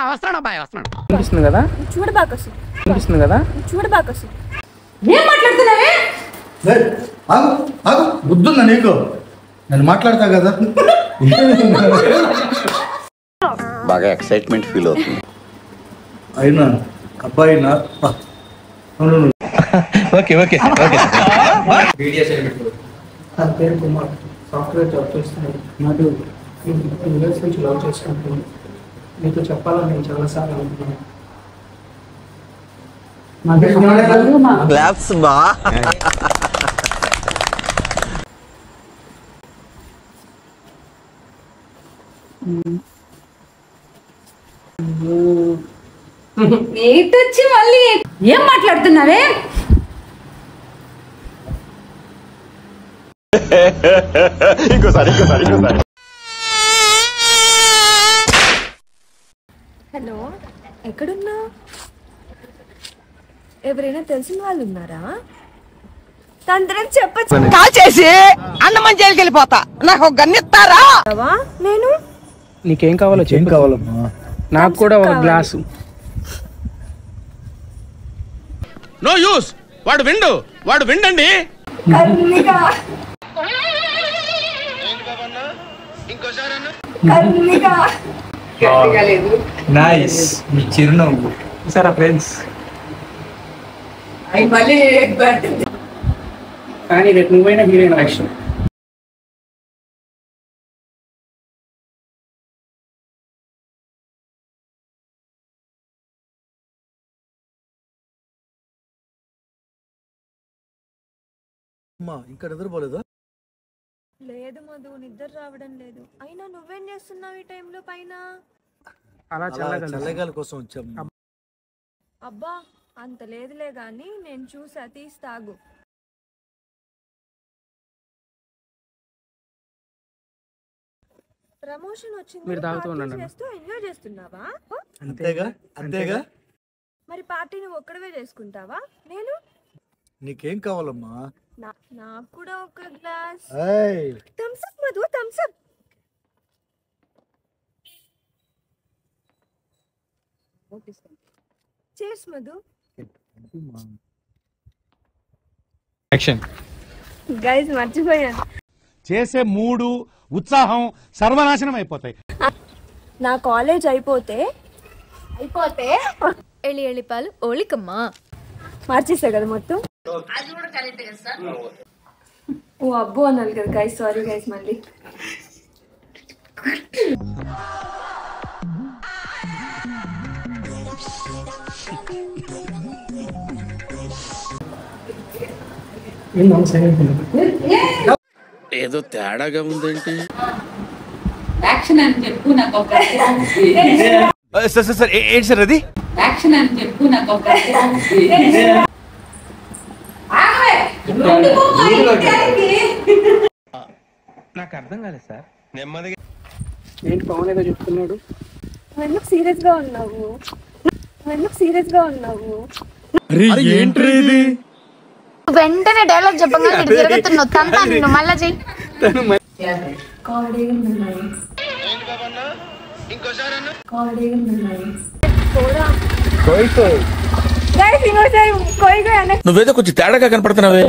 వస్తున్నాడు అబ్బాయి వస్తున్నాడు. అనిపిస్తుంది కదా చూడబాకసు అనిపిస్తుంది కదా చూడబాకసు ఏం మాట్లాడుతున్నావే? బుద్ధుందా నీకు? నేను మాట్లాడతా కదా. బాగా ఎక్సైట్మెంట్ ఫీల్ అవుతుంది. అయినా అబ్బాయి నా ఓకే ఓకే నా పేరు కుమార్, సాఫ్ట్వేర్ జాబ్ చేస్తున్నాను. నాకు 2 years నుంచి లవ్ చేసుకుంటున్నాను. మీతో చెప్పాలని నేను చాలాసార్లు అనుకున్నాను. ఏంటొచ్చి మళ్ళీ ఏం మాట్లాడుతున్నావే? హలో, ఎక్కడున్నా? ఎవరైనా తెలిసిన వాళ్ళు ఉన్నారా? తండ్రి చెప్పచ్చు. కాల్ చేసి అన్నమని జైలుకి వెళ్ళిపోతా. నాకు ఒక గన్నిస్తారా? నేను నీకేం కావాలో ఏం కావాలమ్మా? నాకు కూడా ఒక గ్లాసు. No use. వాడు విండండి. నైస్ మీ చిరునవ్వు. సరే ఫ్రెండ్స్, కానీ రేపు నువ్వైనా హీరోయిన్ యాక్షన్. ఇంకా నిద్రపోలేదా? లేదు మధు, నిద్ర రావడం లేదు. అయినా నువ్వేం చేస్తున్నావు ఈ టైంలో పైన? అలా చల్లగాలి కోసం వచ్చాము. అబ్బా, అంత లేదులే గాని నేను చూసా, తీస్తాగు. ప్రమోషన్ వచ్చింది, మీరు తాగుతూ ఉండండి. ఎంజాయ్ చేస్తున్నావా? అంతేగా. మరి పార్టీ నువ్వు ఒక్కడవే చేసుకుంటావా? నేను నీకేం కావాలమ్మా? నాకు కూడా ఒక గ్లాస్ ఏయ్ thumbs up Madhu, thumbs up. Cheers Madhu. Action. Guys మర్చిపోయాను, చేసే మూడు ఉత్సాహం సర్వనాశనం అయిపోతాయి. నా కాలేజ్ అయిపోతే ఎళిపాలు ఓలికమ్మా మార్చేసా కదా మొత్తం. ఓ అబ్బో అనాలి కదా గైస్, సారీ గైస్. మళ్ళీ ఏదో తేడాగా ఉందేంటి? యాక్షన్ అని చెప్పు నాకు ఒక సార్ ఏంటి సార్ అది? యాక్షన్ అని చెప్పు నాకు ఒక నాకు అర్థం కాలేదు సార్. నెమ్మదిగా ఏంటి పవన్ ఏదో చెప్తున్నాడు. ఎందుకు సీరియస్ గా ఉన్నావు? వెంటనే డైలాగ్ చెప్పగా తిరుగుతున్నావు. తంతా నిన్ను మళ్ళా చెయ్యి. నువ్వేదో కొంచెం తేడాగా కనపడుతున్నావే.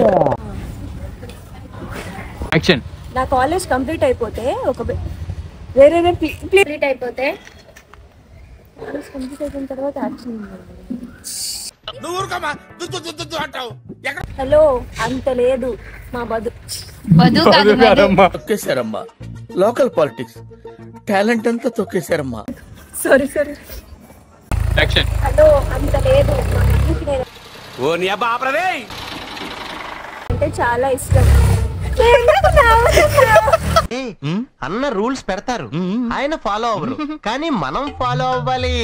యాక్షన్. నా కాలేజ్ కంప్లీట్ అయిపోతే వేరే కంప్లీట్ అయిపోతే కంప్లీట్ అయిపోయిన తర్వాత యాక్షన్. హలో, అంత లేదు మా తొక్కేశారమ్మా. లోకల్ పాలిటిక్స్ టాలెంట్ అంతా తొక్కేశారమ్మా. సారీ. యాక్షన్. హలో, అంత లేదు మా అంటే చాలా ఇష్టం. అన్న రూల్స్ పెడతారు, ఆయన ఫాలో అవ్వరు, కానీ మనం ఫాలో అవ్వాలి.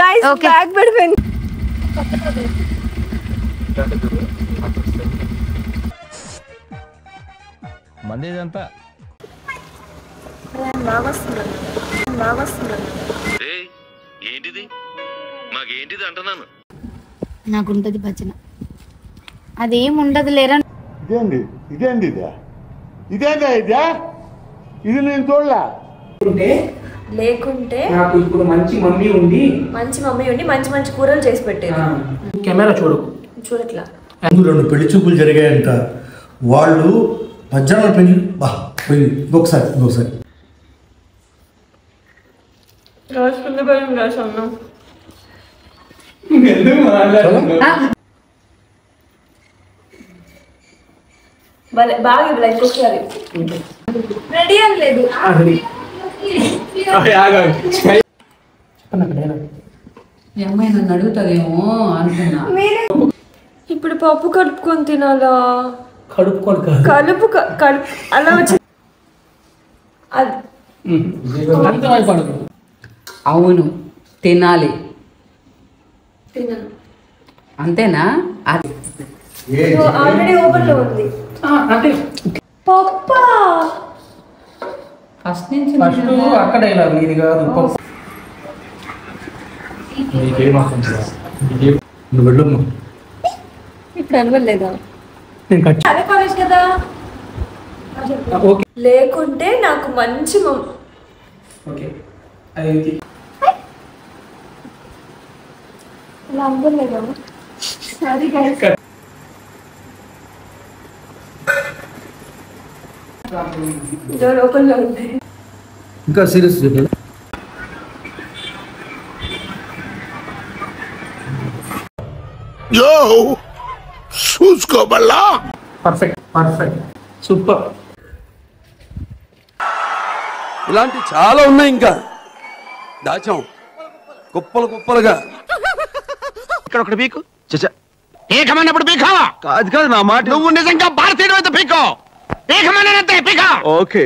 గైస్ బ్యాగ్ పడిపోయింది. మందేదంతా ఏంటిది మాకేంటిది అంటున్నాను. నాకుంటది భజన, అదేం ఉండదు లేరా. ఇది నేను చూడలా. లేకుంటే నాకు ఇప్పుడు మంచి మమ్మీ ఉండి మంచి మంచి కూరలు చేసి పెట్టేది. కెమెరా చూడు. చూడట్లా. 2 పెళ్లి చూపులు జరిగాయంట. వాళ్ళు మధ్యాహ్నం పెళ్లి పోయింది. ఇంకొకసారి రాసుకుంది భయం రాసన్నా. బాగా ఇంకొకసారి రెడీ అని లేదు. అమ్మాయి నన్ను అడుగుతుందేమో అనుకున్నా. ఇప్పుడు పప్పు కలుపుకొని తినాలా? కలుపు అలా వచ్చి అవును తినాలి. తినను. అంతేనా? ఆల్రెడీ ఓపెన్ లో ఉంది. పప్పా ఫస్ట్ నుంచి అక్కడ ఇలా ఇది కాదు. నువ్వు వెళ్ళమ్మా. ఇప్పుడు అనవలేదా? నేను కట్ అదే కాలేజ్ కదా. లేకుంటే నాకు మంచి ఓకే అది అలా అనుకోలేదా? Sorry guys. డోర్ ఓపెన్ లో ఉంది. ఇంకా సీరియస్ చెప్పాలి. Perfect super. ఇలాంటి చాలా ఉన్నాయి, ఇంకా దాచాం కుప్పలుగా. ఇక్కడ ఒకటి పీకు పీకమన్నప్పుడు పీకావా? కాదు నా మాట. నువ్వు నిజంగా భారతీయుడు అయితే పీకో. పీకమన్నంతే పీకా. ఓకే.